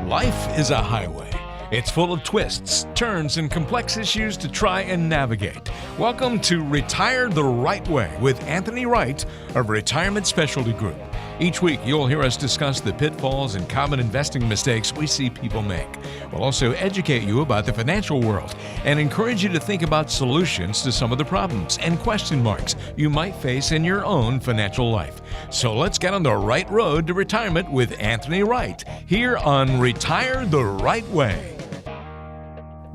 Life is a highway. It's full of twists, turns, and complex issues to try and navigate. Welcome to Retire the Right Way with Anthony Wright of Retirement Specialty Group. Each week, you'll hear us discuss the pitfalls and common investing mistakes we see people make. We'll also educate you about the financial world and encourage you to think about solutions to some of the problems and question marks you might face in your own financial life. So let's get on the right road to retirement with Anthony Wright here on Retire the Right Way.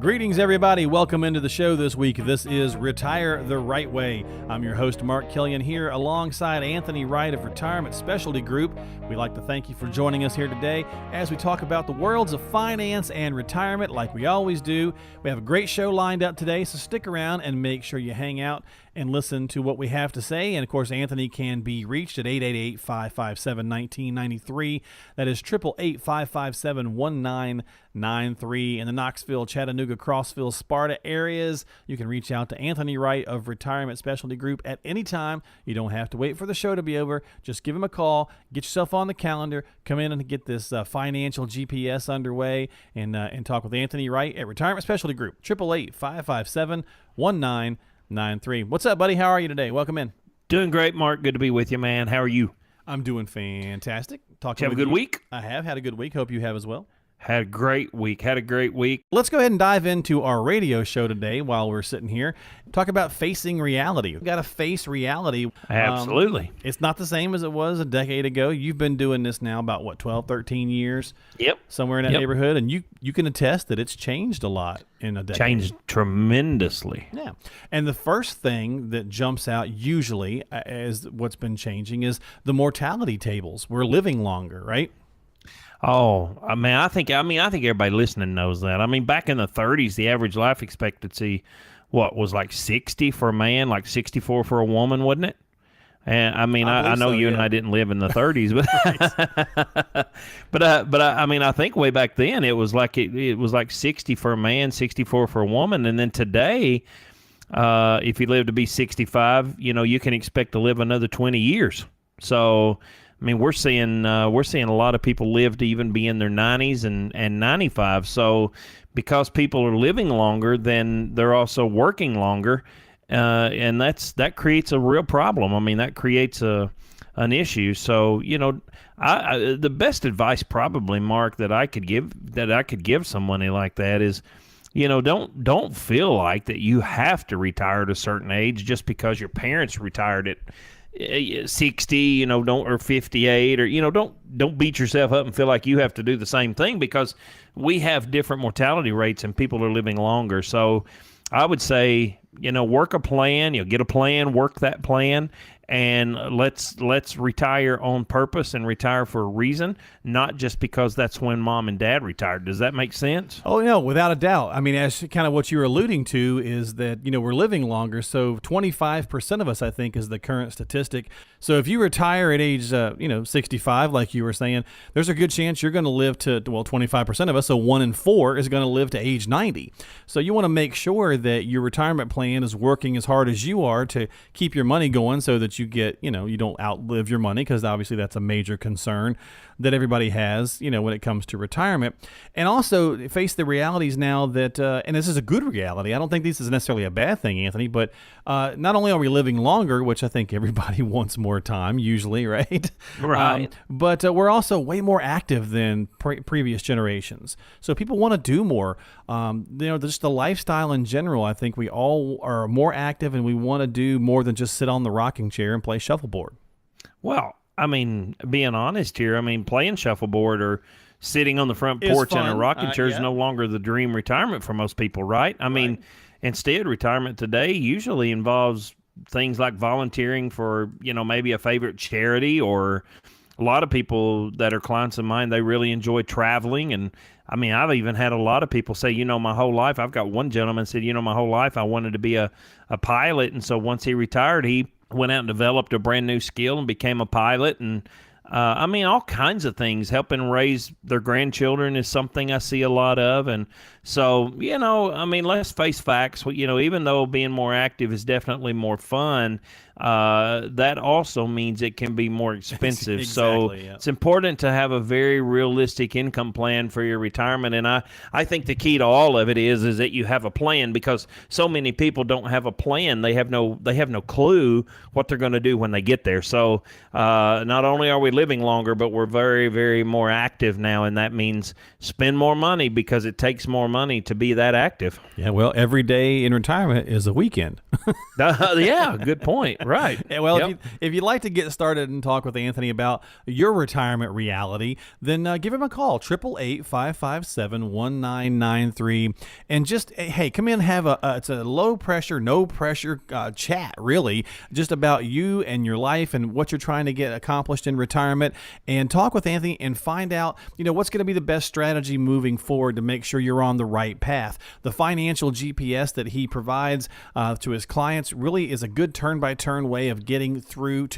Greetings, everybody. Welcome into the show this week. This is Retire the Right Way. I'm your host, Mark Killian, here alongside Anthony Wright of Retirement Specialty Group. We'd like to thank you for joining us here today as we talk about the worlds of finance and retirement like we always do. We have a great show lined up today, so stick around and make sure you hang out and listen to what we have to say. And of course, Anthony can be reached at 888-557-1993. That is 888-557-1993 in the Knoxville, Chattanooga, Crossville, Sparta areas. You can reach out to Anthony Wright of Retirement Specialty Group at any time. You don't have to wait for the show to be over. Just give him a call, get yourself on the calendar, come in and get this financial GPS underway, and talk with Anthony Wright at Retirement Specialty Group. 888-557-1993. What's up, buddy? How are you today? Welcome in. Doing great, Mark. Good to be with you, man. How are you? I'm doing fantastic. Did you have a good week? I have had a good week. Hope you have as well. Had a great week. Let's go ahead and dive into our radio show today while we're sitting here. Talk about facing reality. We've got to face reality. Absolutely. It's not the same as it was a decade ago. You've been doing this now about, 12, 13 years? Yep. Somewhere in that neighborhood. And you can attest that it's changed a lot in a decade. Changed tremendously. Yeah. And the first thing that jumps out usually as what's been changing is the mortality tables. We're living longer, right? Oh, I think everybody listening knows that. I mean, back in the 30s, the average life expectancy, was like 60 for a man, like 64 for a woman, wasn't it? And I mean, I know you and I didn't live in the 30s, but I think way back then it was like it was like 60 for a man, 64 for a woman, and then today, if you live to be 65, you can expect to live another 20 years. So, I mean, we're seeing a lot of people live to even be in their 90s and 95. So because people are living longer, then they're also working longer, and that creates a real problem. I mean, that creates an issue. So the best advice probably, Mark, that I could give somebody like that is, don't feel like that you have to retire at a certain age just because your parents retired at 60, or 58, or don't beat yourself up and feel like you have to do the same thing, because we have different mortality rates and people are living longer. So I would say, work a plan, get a plan, work that plan, and let's retire on purpose and retire for a reason, not just because that's when mom and dad retired. Does that make sense? Oh, no, without a doubt. I mean, as kind of what you were alluding to is that, we're living longer. So 25% of us, I think, is the current statistic. So if you retire at age, 65, like you were saying, there's a good chance you're going to live to, 25% of us. So 1 in 4 is going to live to age 90. So you want to make sure that your retirement plan is working as hard as you are to keep your money going so that you get, you don't outlive your money, because obviously that's a major concern that everybody has, when it comes to retirement. And also face the realities now that, and this is a good reality. I don't think this is necessarily a bad thing, Anthony, but not only are we living longer, which I think everybody wants more time usually, right? Right. But we're also way more active than previous generations. So people want to do more. Just the lifestyle in general, I think we all are more active and we want to do more than just sit on the rocking chair and play shuffleboard. Well, I mean, being honest here, playing shuffleboard or sitting on the front porch in a rocking chair is no longer the dream retirement for most people, right? I mean, instead, retirement today usually involves things like volunteering for, maybe a favorite charity, or a lot of people that are clients of mine, they really enjoy traveling. And I mean, I've even had a lot of people say, my whole life, I've got one gentleman said, my whole life I wanted to be a pilot. And so once he retired, he went out and developed a brand new skill and became a pilot. And all kinds of things. Helping raise their grandchildren is something I see a lot of. And so, let's face facts. Even though being more active is definitely more fun, that also means it can be more expensive. So Exactly, yeah. it's important to have a very realistic income plan for your retirement. And I think the key to all of it is that you have a plan, because so many people don't have a plan. They have no clue what they're going to do when they get there. So not only are we living longer, but we're very, very more active now, and that means spend more money because it takes more money to be that active. Yeah, well, every day in retirement is a weekend. Yeah, good point. Right. Yeah, well, Yep. if you'd like to get started and talk with Anthony about your retirement reality, then give him a call, 888-557-1993. And just, hey, come in and have it's a low pressure, no pressure chat, really, just about you and your life and what you're trying to get accomplished in retirement. And talk with Anthony and find out, what's going to be the best strategy moving forward to make sure you're on the right path. The financial GPS that he provides to his clients really is a good turn-by-turn way of getting through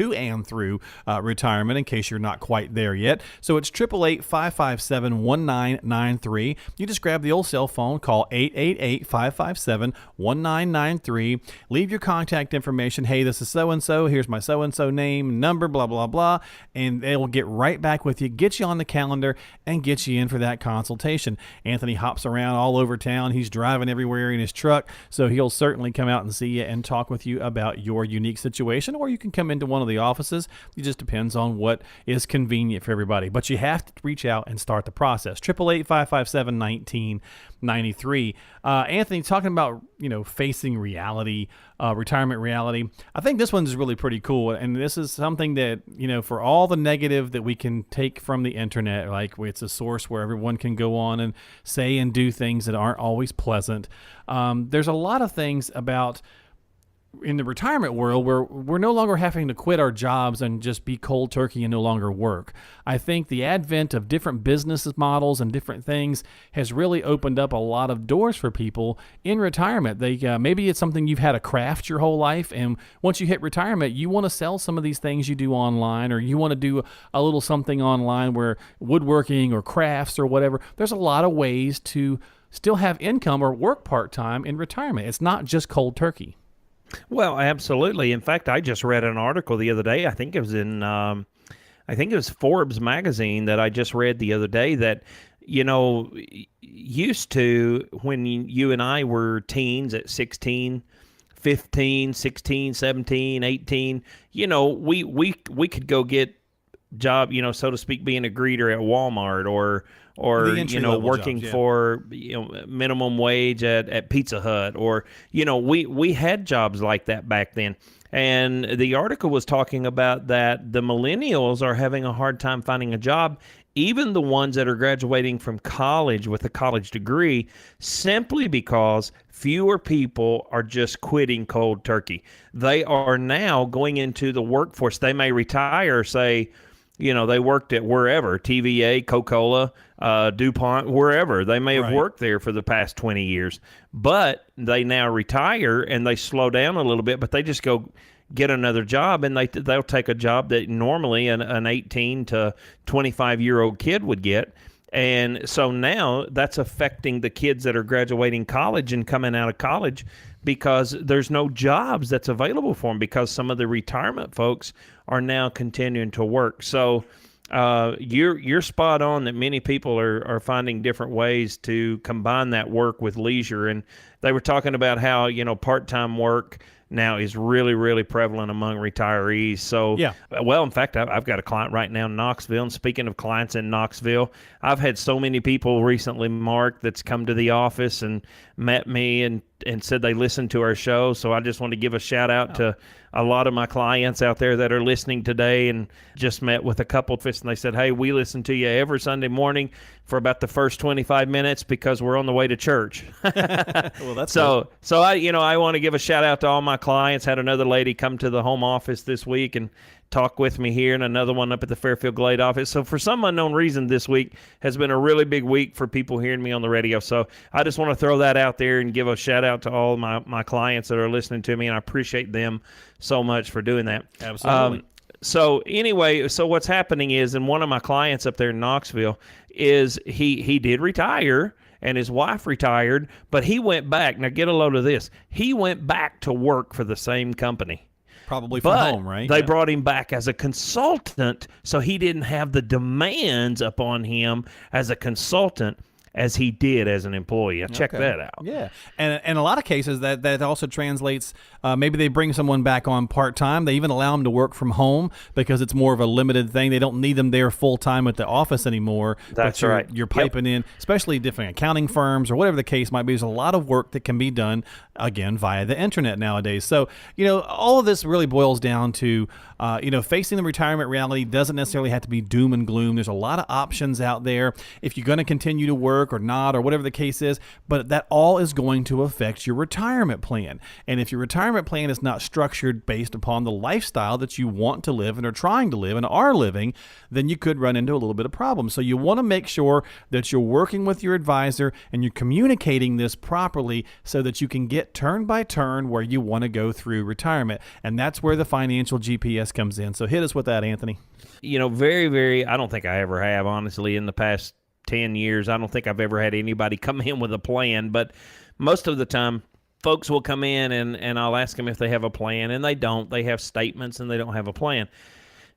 retirement, in case you're not quite there yet. So it's 888-557-1993. You just grab the old cell phone, call 888-557-1993. Leave your contact information. Hey, this is so-and-so. Here's my so-and-so name, number, blah, blah, blah. And they will get right back with you, get you on the calendar, and get you in for that consultation. Anthony hops around all over town. He's driving everywhere in his truck, so he'll certainly come out and see you and talk with you about your unique situation, or you can come into one of the offices. It just depends on what is convenient for everybody. But you have to reach out and start the process. 888-557-1993. Anthony, talking about, facing reality, retirement reality. I think this one's really pretty cool. And this is something that, for all the negative that we can take from the internet, like it's a source where everyone can go on and say and do things that aren't always pleasant. There's a lot of things about in the retirement world where we're no longer having to quit our jobs and just be cold turkey and no longer work. I think the advent of different business models and different things has really opened up a lot of doors for people in retirement. They maybe it's something you've had a craft your whole life, and once you hit retirement, you want to sell some of these things you do online, or you want to do a little something online where woodworking or crafts or whatever. There's a lot of ways to still have income or work part-time in retirement. It's not just cold turkey. Well, absolutely. In fact, I just read an article the other day. I think it was in, Forbes magazine that I just read the other day that, used to when you and I were teens at 16, 15, 16, 17, 18, we could go get job, so to speak, being a greeter at Walmart or working jobs, yeah. for minimum wage at Pizza Hut, or we had jobs like that back then. And the article was talking about that the millennials are having a hard time finding a job, even the ones that are graduating from college with a college degree, simply because fewer people are just quitting cold turkey. They are now going into the workforce. They may retire, say, they worked at wherever, TVA, Coca-Cola, DuPont, wherever. They may have worked there for the past 20 years, but they now retire and they slow down a little bit, but they just go get another job, and they'll take a job that normally an 18 to 25-year-old kid would get. And so now that's affecting the kids that are graduating college and coming out of college, because there's no jobs that's available for them, because some of the retirement folks are now continuing to work. So you're spot on that many people are finding different ways to combine that work with leisure. And they were talking about how, part-time work now is really, really prevalent among retirees. So, yeah. Well, in fact, I've got a client right now in Knoxville. And speaking of clients in Knoxville, I've had so many people recently, Mark, that's come to the office and met me and said they listened to our show. So I just want to give a shout out to a lot of my clients out there that are listening today, and just met with a couple of us, and they said, hey, we listen to you every Sunday morning for about the first 25 minutes because we're on the way to church. Well, that's so I want to give a shout out to all my clients. Had another lady come to the home office this week and talk with me here, and another one up at the Fairfield Glade office. So for some unknown reason, this week has been a really big week for people hearing me on the radio. So I just want to throw that out there and give a shout out to all my clients that are listening to me, and I appreciate them so much for doing that. Absolutely. So anyway, so what's happening is, and one of my clients up there in Knoxville is he did retire, and his wife retired, but he went back. Now get a load of this. He went back to work for the same company. Probably from but home, right? they Yeah. brought him back as a consultant, so he didn't have the demands upon him as a consultant as he did as an employee. Now, check Okay. that out. Yeah, and in a lot of cases that also translates. Maybe they bring someone back on part-time. They even allow them to work from home because it's more of a limited thing. They don't need them there full-time at the office anymore. That's but you're, right. You're piping in, especially different accounting firms or whatever the case might be. There's a lot of work that can be done, again, via the internet nowadays. So, all of this really boils down to, facing the retirement reality doesn't necessarily have to be doom and gloom. There's a lot of options out there if you're going to continue to work or not or whatever the case is, but that all is going to affect your retirement plan. And if your retirement plan is not structured based upon the lifestyle that you want to live and are trying to live and are living, then you could run into a little bit of problems. So you want to make sure that you're working with your advisor and you're communicating this properly so that you can get turn by turn where you want to go through retirement. And that's where the financial GPS comes in. So hit us with that, Anthony. Very, very, I don't think I ever have, honestly, in the past 10 years. I don't think I've ever had anybody come in with a plan, but most of the time, folks will come in and I'll ask them if they have a plan, and they don't. They have statements and they don't have a plan.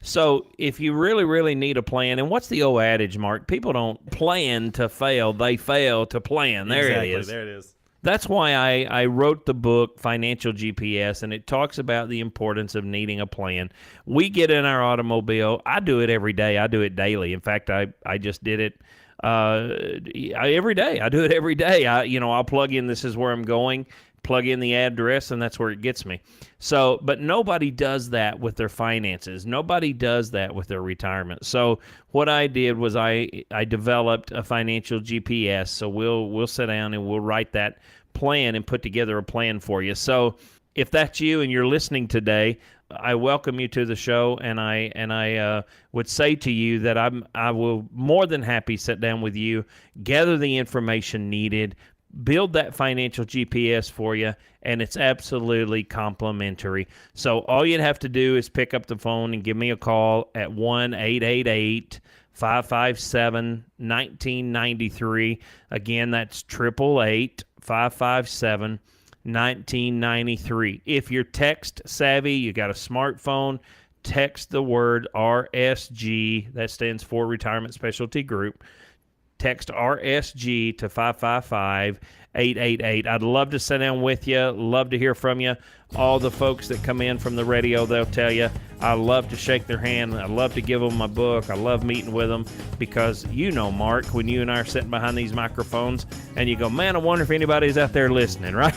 So if you really, really need a plan, and what's the old adage, Mark? People don't plan to fail. They fail to plan. There it is. There it is. That's why I wrote the book, Financial GPS, and it talks about the importance of needing a plan. We get in our automobile. I do it every day. I do it daily. In fact, I just did it every day. I do it every day. I'll plug in, this is where I'm going, plug in the address, and that's where it gets me. So, but nobody does that with their finances. Nobody does that with their retirement. So what I did was I developed a financial GPS. So we'll sit down and we'll write that plan and put together a plan for you. So if that's you and you're listening today, I welcome you to the show, and I would say to you that I will more than happy sit down with you, gather the information needed, build that financial GPS for you, and it's absolutely complimentary. So all you'd have to do is pick up the phone and give me a call at 1-888-557-1993. Again, that's 888-557-1993. If you're text savvy, you got a smartphone, text the word RSG, that stands for Retirement Specialty Group. Text RSG to 555-888. I'd love to sit down with you. Love to hear from you. All the folks that come in from the radio, they'll tell you. I love to shake their hand. I love to give them my book. I love meeting with them because Mark, when you and I are sitting behind these microphones and you go, man, I wonder if anybody's out there listening, right?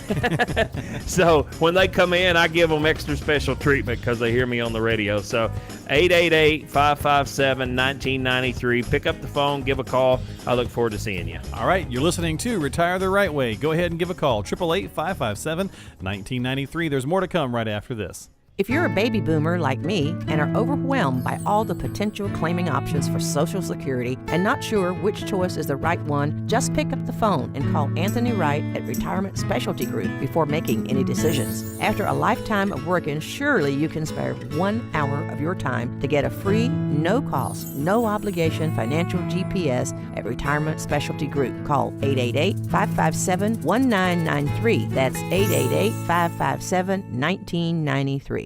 So when they come in, I give them extra special treatment because they hear me on the radio. So 888-557-1993. Pick up the phone, give a call. I look forward to seeing you. All right, you're listening to Retire the Right Way. Go ahead and give a call, 888-557-1993. There's more to come right after this. If you're a baby boomer like me and are overwhelmed by all the potential claiming options for Social Security and not sure which choice is the right one, just pick up the phone and call Anthony Wright at Retirement Specialty Group before making any decisions. After a lifetime of working, surely you can spare 1 hour of your time to get a free, no-cost, no-obligation financial GPS at Retirement Specialty Group. Call 888-557-1993. That's 888-557-1993.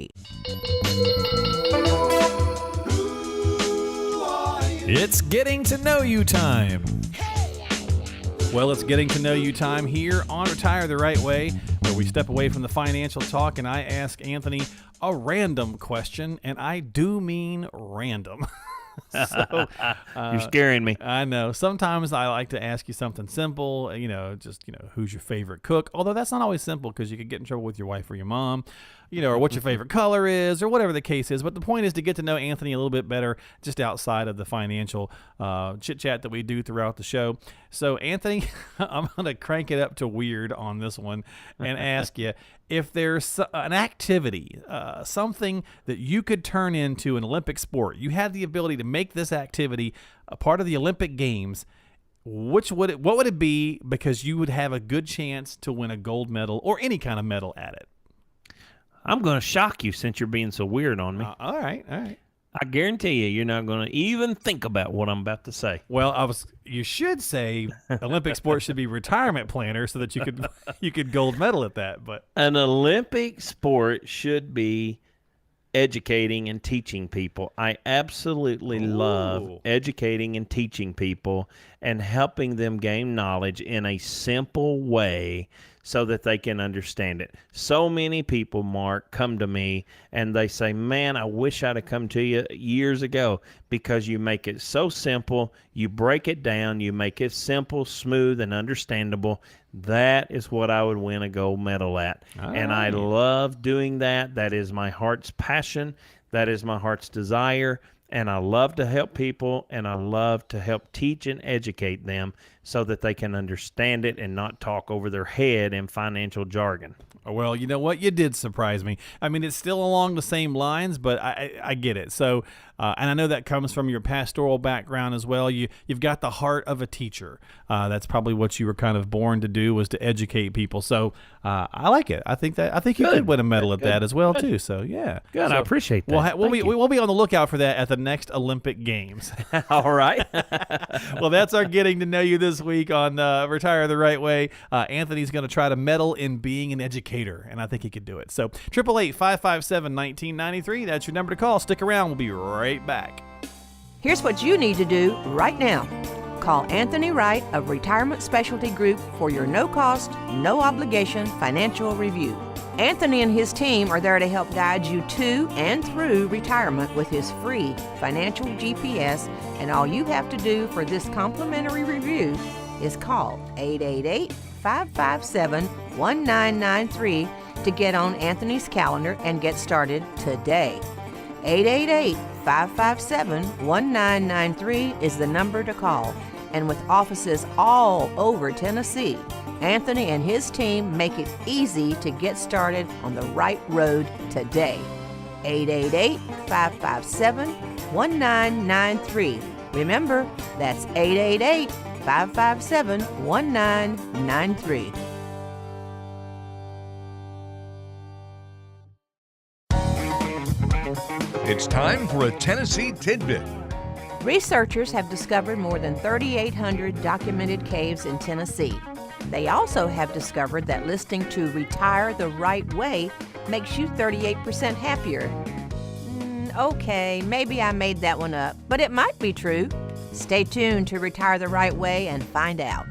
It's getting to know you time. Well, it's getting to know you time here on Retire the Right Way, where we step away from the financial talk and I ask Anthony a random question, and I do mean random. So, You're scaring me. I know. Sometimes I like to ask you something simple, who's your favorite cook? Although that's not always simple because you could get in trouble with your wife or your mom, or what your favorite color is or whatever the case is. But the point is to get to know Anthony a little bit better just outside of the financial chit-chat that we do throughout the show. So, Anthony, I'm going to crank it up to weird on this one and ask you, if there's an activity, something that you could turn into an Olympic sport, you had the ability to make this activity a part of the Olympic Games, what would it be, because you would have a good chance to win a gold medal or any kind of medal at it? I'm going to shock you since you're being so weird on me. All right. I guarantee you're not going to even think about what I'm about to say. Well, you should say Olympic sport should be retirement planner so that you could gold medal at that. But an Olympic sport should be educating and teaching people. I absolutely love educating and teaching people and helping them gain knowledge in a simple way so that they can understand it. So many people, Mark, come to me and they say, man, I wish I'd have come to you years ago, because you make it so simple. You break it down. You make it simple, smooth, and understandable. That is what I would win a gold medal at. And I love doing that. That is my heart's passion. That is my heart's desire. And I love to help people, and I love to help teach and educate them so that they can understand it and not talk over their head in financial jargon. Well, you know what? You did surprise me. I mean, it's still along the same lines, but I get it. So, and I know that comes from your pastoral background as well. You've got the heart of a teacher. That's probably what you were kind of born to do, was to educate people. So I like it. I think you could win a medal at that as well too. So yeah, good. So I appreciate that. We'll be on the lookout for that at the next Olympic Games. All right. Well, that's our getting to know you this week on Retire the Right Way. Anthony's going to try to medal in being an educator, and I think he could do it. So 888-557-1993. That's your number to call. Stick around. We'll be right back. Here's what you need to do right now. Call Anthony Wright of Retirement Specialty Group for your no-cost, no-obligation financial review. Anthony and his team are there to help guide you to and through retirement with his free financial GPS, and all you have to do for this complimentary review is call 888-557-1993 to get on Anthony's calendar and get started today. 888-557-1993 is the number to call. And with offices all over Tennessee, Anthony and his team make it easy to get started on the right road today. 888-557-1993. Remember, that's 888-557-1993. It's time for a Tennessee Tidbit. Researchers have discovered more than 3,800 documented caves in Tennessee. They also have discovered that listening to Retire the Right Way makes you 38% happier. Okay, maybe I made that one up, but it might be true. Stay tuned to Retire the Right Way and find out.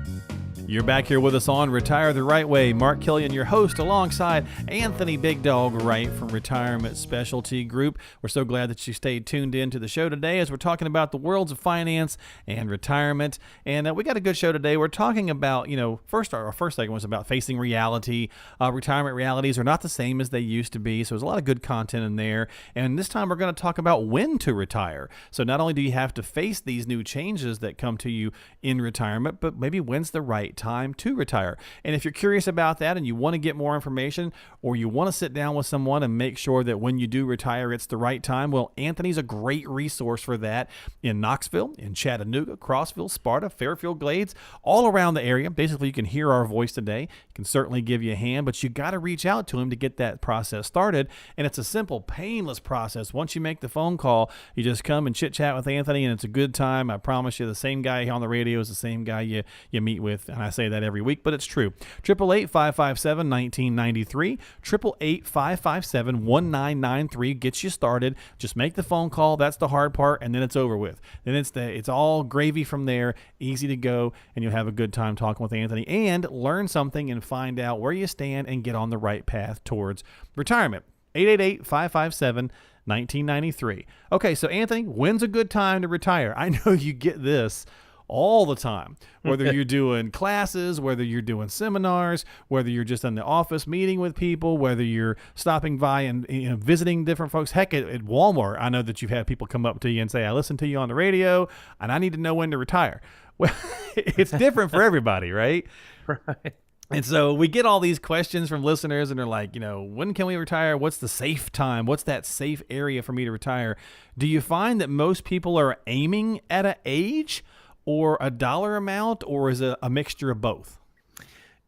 You're back here with us on Retire the Right Way. Mark Killian, your host, alongside Anthony Big Dog Wright from Retirement Specialty Group. We're so glad that you stayed tuned in to the show today as we're talking about the worlds of finance and retirement. And we got a good show today. We're talking about, our first segment was about facing reality. Retirement realities are not the same as they used to be. So there's a lot of good content in there. And this time we're going to talk about when to retire. So not only do you have to face these new changes that come to you in retirement, but maybe when's the right time to retire. And if you're curious about that and you want to get more information, or you want to sit down with someone and make sure that when you do retire it's the right time, well, Anthony's a great resource for that in Knoxville, in Chattanooga, Crossville, Sparta, Fairfield Glades, all around the area. Basically, you can hear our voice today. He can certainly give you a hand, but you got to reach out to him to get that process started. And it's a simple, painless process. Once you make the phone call, you just come and chit chat with Anthony, and it's a good time. I promise you, the same guy on the radio is the same guy you meet with. And I say that every week, but it's true. 888-557-1993. 888-557-1993 gets you started. Just make the phone call. That's the hard part, and then it's over with. Then it's all gravy from there, easy to go, and you'll have a good time talking with Anthony and learn something and find out where you stand and get on the right path towards retirement. 888-557-1993. Okay, so Anthony, when's a good time to retire? I know you get this all the time, whether you're doing classes, whether you're doing seminars, whether you're just in the office meeting with people, whether you're stopping by and visiting different folks. Heck, at Walmart, I know that you've had people come up to you and say, I listened to you on the radio and I need to know when to retire. Well, it's different for everybody, right? Right. And so we get all these questions from listeners, and they're like, when can we retire? What's the safe time? What's that safe area for me to retire? Do you find that most people are aiming at an age or a dollar amount, or is it a mixture of both?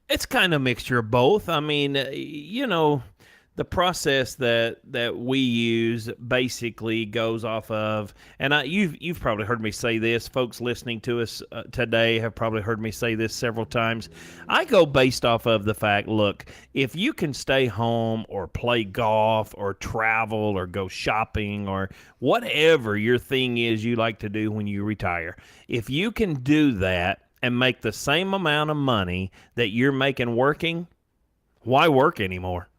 It's kind of a mixture of both. I mean, the process that we use basically goes off of, and you've probably heard me say this. Folks listening to us today have probably heard me say this several times. I go based off of the fact, look, if you can stay home or play golf or travel or go shopping or whatever your thing is you like to do when you retire, if you can do that and make the same amount of money that you're making working, why work anymore?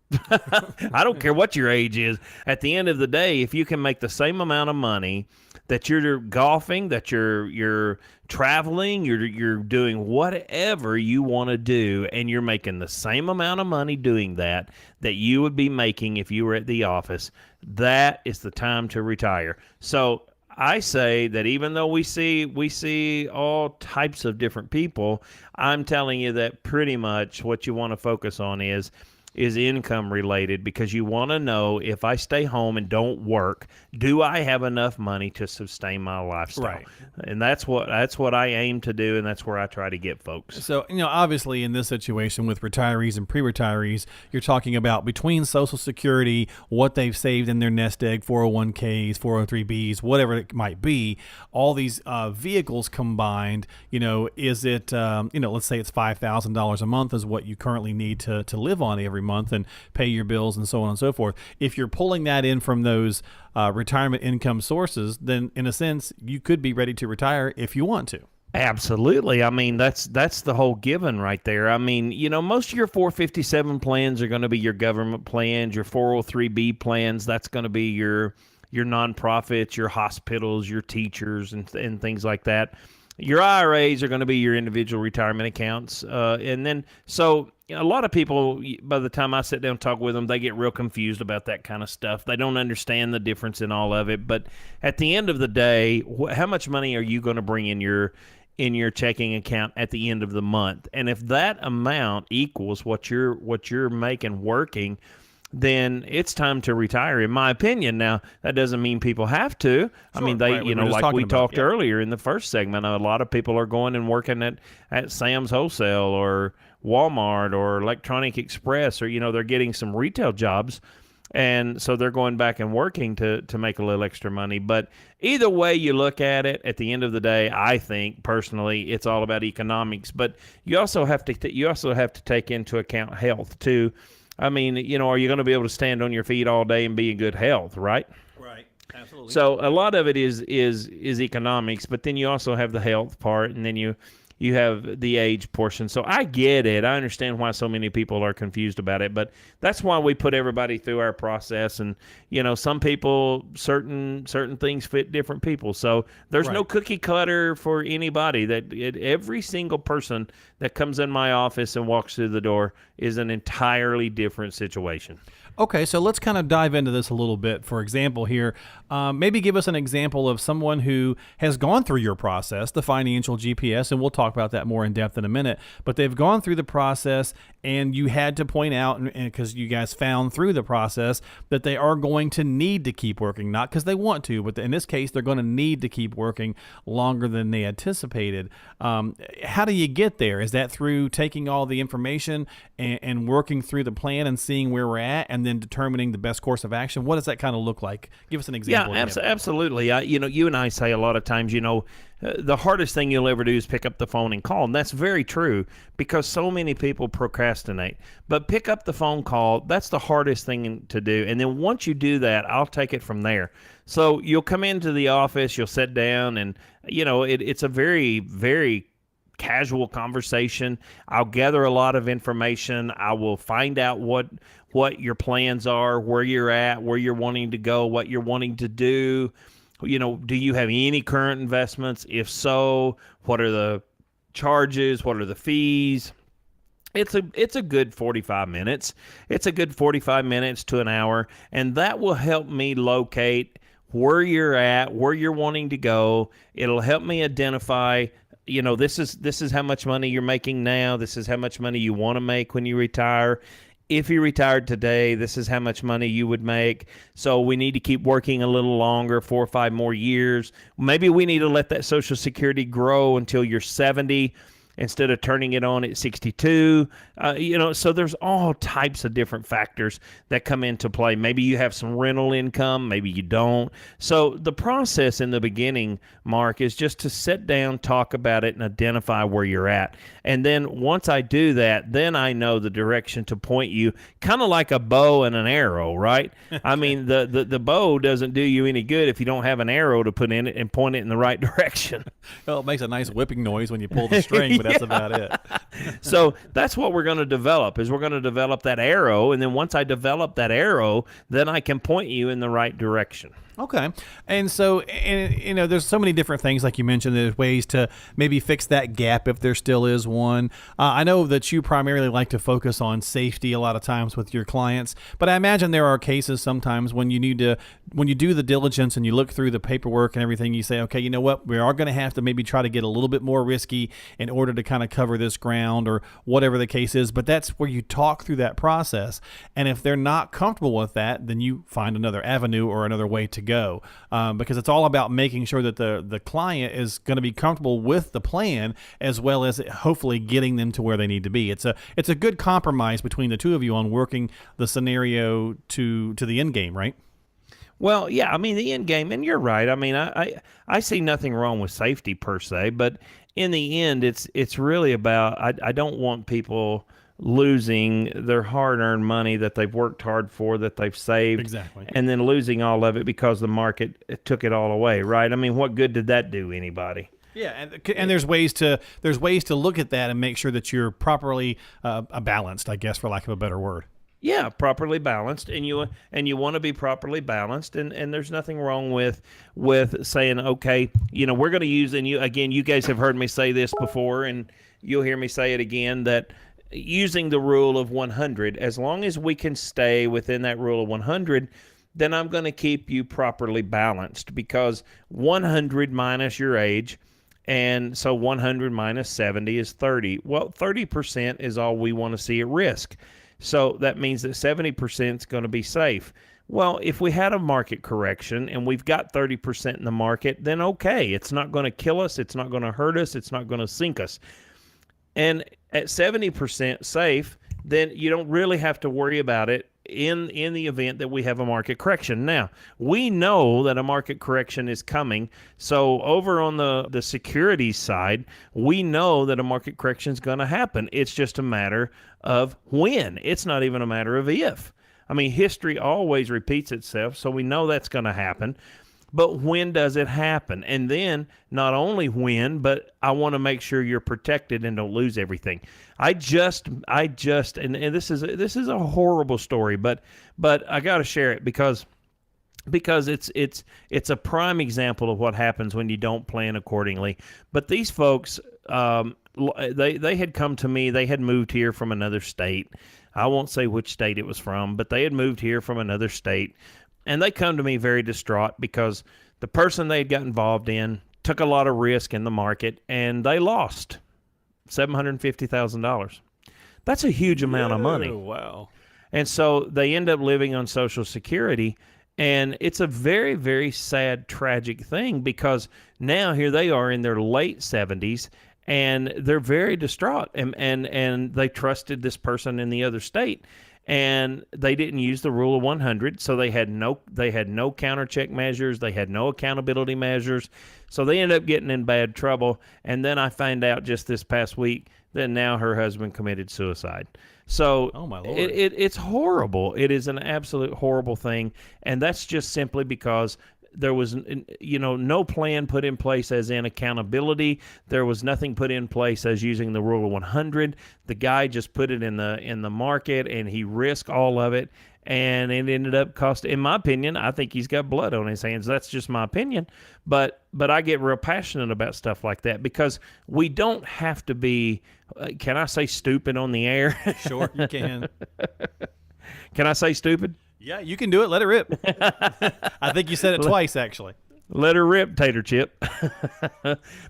I don't care what your age is. At the end of the day, if you can make the same amount of money that you're golfing, that you're traveling, you're doing whatever you want to do, and you're making the same amount of money doing that you would be making if you were at the office, that is the time to retire. So I say that even though we see all types of different people, I'm telling you that pretty much what you want to focus on is income related, because you want to know, if I stay home and don't work, do I have enough money to sustain my lifestyle? Right. And that's what I aim to do, and that's where I try to get folks. So, obviously in this situation with retirees and pre-retirees, you're talking about between Social Security, what they've saved in their nest egg, 401ks, 403bs, whatever it might be, all these vehicles combined, is it, let's say it's $5,000 a month is what you currently need to live on every month and pay your bills and so on and so forth. If you're pulling that in from those retirement income sources, then in a sense, you could be ready to retire if you want to. Absolutely. I mean, that's the whole given right there. I mean, most of your 457 plans are going to be your government plans, your 403b plans. That's going to be your nonprofits, your hospitals, your teachers, and things like that. Your IRAs are going to be your individual retirement accounts. And then, so a lot of people, by the time I sit down and talk with them, they get real confused about that kind of stuff. They don't understand the difference in all of it. But at the end of the day, how much money are you going to bring in your checking account at the end of the month? And if that amount equals what you're making working, then it's time to retire, in my opinion. Now, that doesn't mean people have to. I mean, they, right, like we talked earlier in the first segment, a lot of people are going and working at Sam's Wholesale or Walmart or Electronic Express, or, they're getting some retail jobs. And so they're going back and working to make a little extra money. But either way you look at it, at the end of the day, I think personally it's all about economics. But you also have to take into account health too. I mean, are you going to be able to stand on your feet all day and be in good health, right? Right. Absolutely. So a lot of it is economics, but then you also have the health part, and then you have the age portion. So I get it. I understand why so many people are confused about it, but that's why we put everybody through our process. And, some people, certain things fit different people. So there's no cookie cutter for anybody. Every single person that comes in my office and walks through the door is an entirely different situation. Okay, so let's kind of dive into this a little bit. For example here, maybe give us an example of someone who has gone through your process, the financial GPS, and we'll talk about that more in depth in a minute, but they've gone through the process and you had to point out, and because you guys found through the process, that they are going to need to keep working, not because they want to, but in this case, they're going to need to keep working longer than they anticipated. How do you get there? Is that through taking all the information and working through the plan and seeing where we're at, and then determining the best course of action? What does that kind of look like? Give us an example. Yeah, absolutely. You and I say a lot of times, the hardest thing you'll ever do is pick up the phone and call. And that's very true, because so many people procrastinate. But pick up the phone call. That's the hardest thing to do. And then once you do that, I'll take it from there. So you'll come into the office, you'll sit down, and, it's a very, very casual conversation. I'll gather a lot of information. I will find out what your plans are, where you're at, where you're wanting to go, what you're wanting to do. Do you have any current investments? If so, what are the charges? What are the fees? It's a good 45 minutes. It's a good 45 minutes to an hour, and that will help me locate where you're at, where you're wanting to go. It'll help me identify, this is how much money you're making now. This is how much money you want to make when you retire. If you retired today, this is how much money you would make. So we need to keep working a little longer, 4 or 5 more years. Maybe we need to let that Social Security grow until you're 70. instead of turning it on at 62. So there's all types of different factors that come into play. Maybe you have some rental income, maybe you don't. So the process in the beginning, Mark, is just to sit down, talk about it, and identify where you're at. And then once I do that, then I know the direction to point you, kind of like a bow and an arrow, right? I mean, the bow doesn't do you any good if you don't have an arrow to put in it and point it in the right direction. Well, it makes a nice whipping noise when you pull the string, but that's about it. So that's what we're going to develop, is we're going to develop that arrow. And then once I develop that arrow, then I can point you in the right direction. Okay. And so, there's so many different things, like you mentioned, there's ways to maybe fix that gap if there still is one. I know that you primarily like to focus on safety a lot of times with your clients, but I imagine there are cases sometimes when you do the diligence and you look through the paperwork and everything, you say, okay, you know what, we are going to have to maybe try to get a little bit more risky in order to kind of cover this ground or whatever the case is. But that's where you talk through that process. And if they're not comfortable with that, then you find another avenue or another way to go, because it's all about making sure that the client is going to be comfortable with the plan, as well as hopefully getting them to where they need to be. It's a good compromise between the two of you on working the scenario to the end game, right? Well, yeah, I mean, the end game, and you're right. I mean, I see nothing wrong with safety per se, but in the end, it's really about, I don't want people losing their hard-earned money that they've worked hard for, that they've saved, Exactly, and then losing all of it because the market took it all away, right? I mean, what good did that do anybody? Yeah, and there's ways to look at that and make sure that you're properly balanced, I guess, for lack of a better word. Yeah, properly balanced, and you want to be properly balanced, and there's nothing wrong with saying, okay, we're going to use, and you guys have heard me say this before, and you'll hear me say it again, that using the rule of 100, as long as we can stay within that rule of 100, then I'm going to keep you properly balanced, because 100 minus your age, and so 100 minus 70 is 30. Well, 30% is all we want to see at risk. So that means that 70% is going to be safe. Well, if we had a market correction and we've got 30% in the market, then okay, it's not going to kill us, it's not going to hurt us, it's not going to sink us. And at 70% safe, then you don't really have to worry about it in the event that we have a market correction. Now, we know that a market correction is coming. So over on the securities side, we know that a market correction is going to happen. It's just a matter of when. It's not even a matter of if. I mean, history always repeats itself, so we know that's going to happen. But when does it happen? And then not only when, but I want to make sure you're protected and don't lose everything. I just, and this is a horrible story, but I got to share it because it's a prime example of what happens when you don't plan accordingly. But these folks, they had come to me. They had moved here from another state. I won't say which state it was from, but they had moved here from another state. And they come to me very distraught because the person they had got involved in took a lot of risk in the market, and they lost $750,000. That's a huge amount of money. Oh, wow. And so they end up living on Social Security, and it's a very, very sad, tragic thing, because now here they are in their late 70s, and they're very distraught, and they trusted this person in the other state. And they didn't use the rule of 100, so they had no counter check measures, they had no accountability measures, so they ended up getting in bad trouble. And then I find out just this past week that now her husband committed suicide. So oh my Lord. It's horrible. It is an absolute horrible thing, and that's just simply because there was, no plan put in place as in accountability. There was nothing put in place as using the rule of 100. The guy just put it in the market, and he risked all of it, and it ended up costing. In my opinion, I think he's got blood on his hands. That's just my opinion, but I get real passionate about stuff like that, because we don't have to be. Can I say stupid on the air? Sure, you can. Can I say stupid? Yeah, you can do it. Let it rip. I think you said it twice, actually. Let her rip, Tater Chip.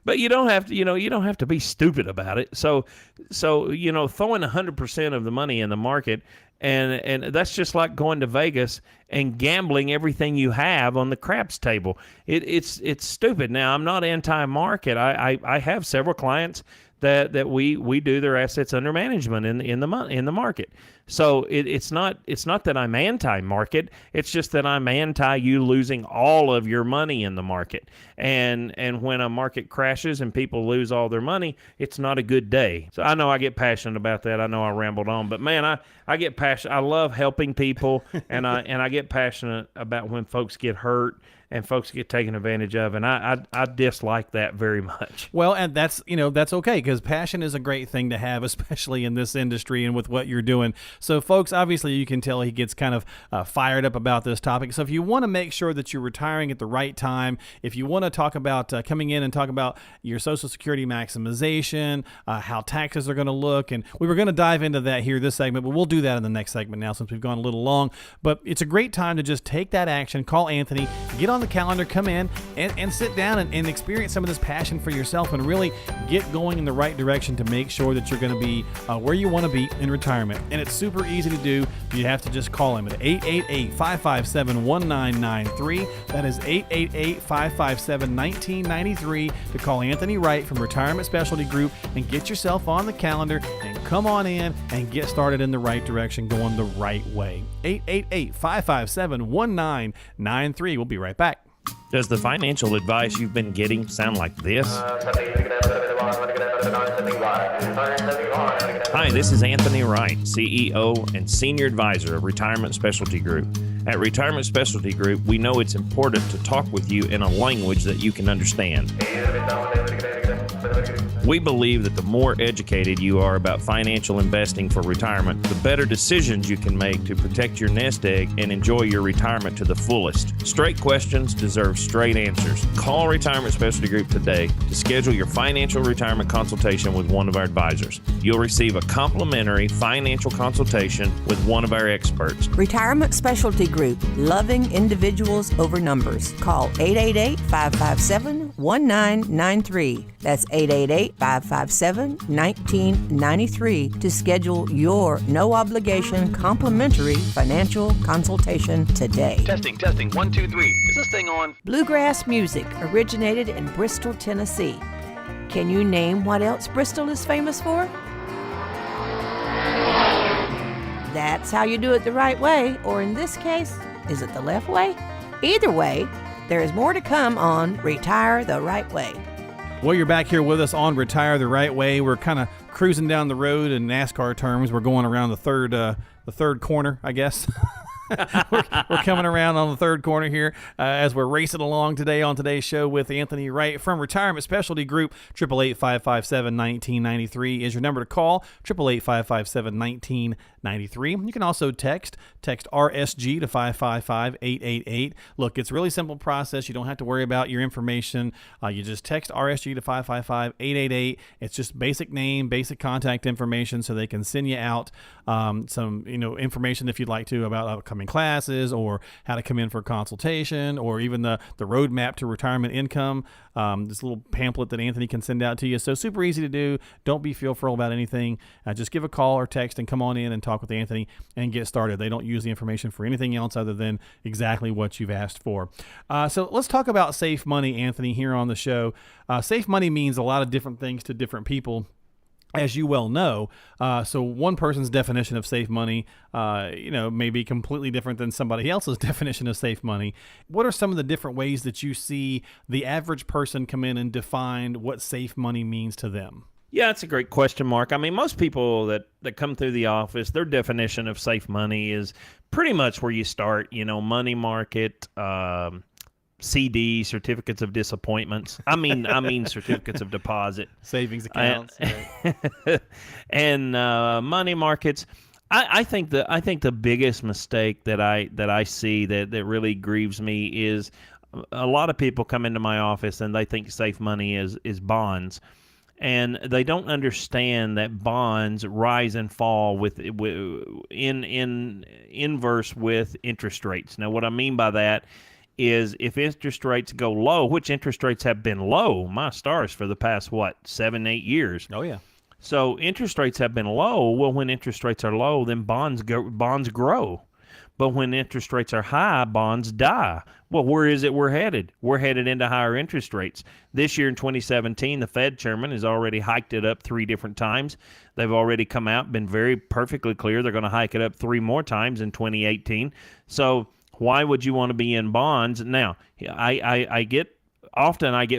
But you don't have to, you don't have to be stupid about it. So throwing 100% of the money in the market, and that's just like going to Vegas and gambling everything you have on the craps table. It's stupid. Now, I'm not anti-market. I have several clients that we do their assets under management in the market. So it's not that I'm anti-market. It's just that I'm anti you losing all of your money in the market. And when a market crashes and people lose all their money, it's not a good day. So I know I get passionate about that. I know I rambled on, but man, I get passionate. I love helping people, and I get passionate about when folks get hurt and folks get taken advantage of, and I dislike that very much. Well, and that's okay, because passion is a great thing to have, especially in this industry and with what you're doing. So, folks, obviously you can tell he gets kind of fired up about this topic. So if you want to make sure that you're retiring at the right time, if you want to talk about coming in and talk about your Social Security maximization, how taxes are going to look, and we were going to dive into that here this segment, but we'll do that in the next segment now since we've gone a little long. But it's a great time to just take that action, call Anthony, get on the calendar, come in and sit down and experience some of this passion for yourself and really get going in the right direction to make sure that you're going to be where you want to be in retirement. And it's super easy to do. You have to just call him at 888-557-1993. That is 888-557-1993 to call Anthony Wright from Retirement Specialty Group and get yourself on the calendar and come on in and get started in the right direction, going the right way. 888-557-1993. We'll be right back. Does the financial advice you've been getting sound like this? Hi, this is Anthony Wright, CEO and Senior Advisor of Retirement Specialty Group. At Retirement Specialty Group, we know it's important to talk with you in a language that you can understand. We believe that the more educated you are about financial investing for retirement, the better decisions you can make to protect your nest egg and enjoy your retirement to the fullest. Straight questions deserve straight answers. Call Retirement Specialty Group today to schedule your financial retirement consultation with one of our advisors. You'll receive a complimentary financial consultation with one of our experts. Retirement Specialty Group, loving individuals over numbers. Call 888-557-1993. That's 888-557-1993 to schedule your no-obligation complimentary financial consultation today. Testing, 1, 2, 3. Is this thing on? Bluegrass music originated in Bristol, Tennessee. Can you name what else Bristol is famous for? That's how you do it the right way, or in this case, is it the left way? Either way, there is more to come on Retire the Right Way. Well, you're back here with us on Retire the Right Way. We're kind of cruising down the road in NASCAR terms. We're going around the third corner, I guess. we're coming around on the third corner here as we're racing along today on today's show with Anthony Wright from Retirement Specialty Group. 888-557-1993 is your number to call. 888-557-1993. You can also text RSG to 555-888. Look, it's a really simple process. You don't have to worry about your information. You just text RSG to 555-888. It's just basic name, basic contact information, so they can send you out some information if you'd like to about upcoming classes or how to come in for a consultation, or even the roadmap to retirement income. This little pamphlet that Anthony can send out to you. So super easy to do. Don't be fearful about anything. Just give a call or text and come on in and talk with Anthony and get started. They don't use the information for anything else other than exactly what you've asked for. So let's talk about safe money, Anthony, here on the show. Safe money means a lot of different things to different people, as you well know. So one person's definition of safe money, may be completely different than somebody else's definition of safe money. What are some of the different ways that you see the average person come in and define what safe money means to them? Yeah, that's a great question, Mark. I mean, most people that come through the office, their definition of safe money is pretty much where you start, money market, CD, certificates of disappointments. I mean certificates of deposit, savings accounts, and money markets. I think the biggest mistake that I see that really grieves me is a lot of people come into my office and they think safe money is bonds. And they don't understand that bonds rise and fall in inverse with interest rates. Now, what I mean by that is if interest rates go low, which interest rates have been low, my stars, for the past, 7-8 years. Oh, yeah. So interest rates have been low. Well, when interest rates are low, then bonds grow. But when interest rates are high, bonds die. Well, where is it we're headed? We're headed into higher interest rates. This year in 2017, the Fed chairman has already hiked it up 3 different times. They've already come out, been very perfectly clear they're going to hike it up 3 more times in 2018. So why would you want to be in bonds? Now, I get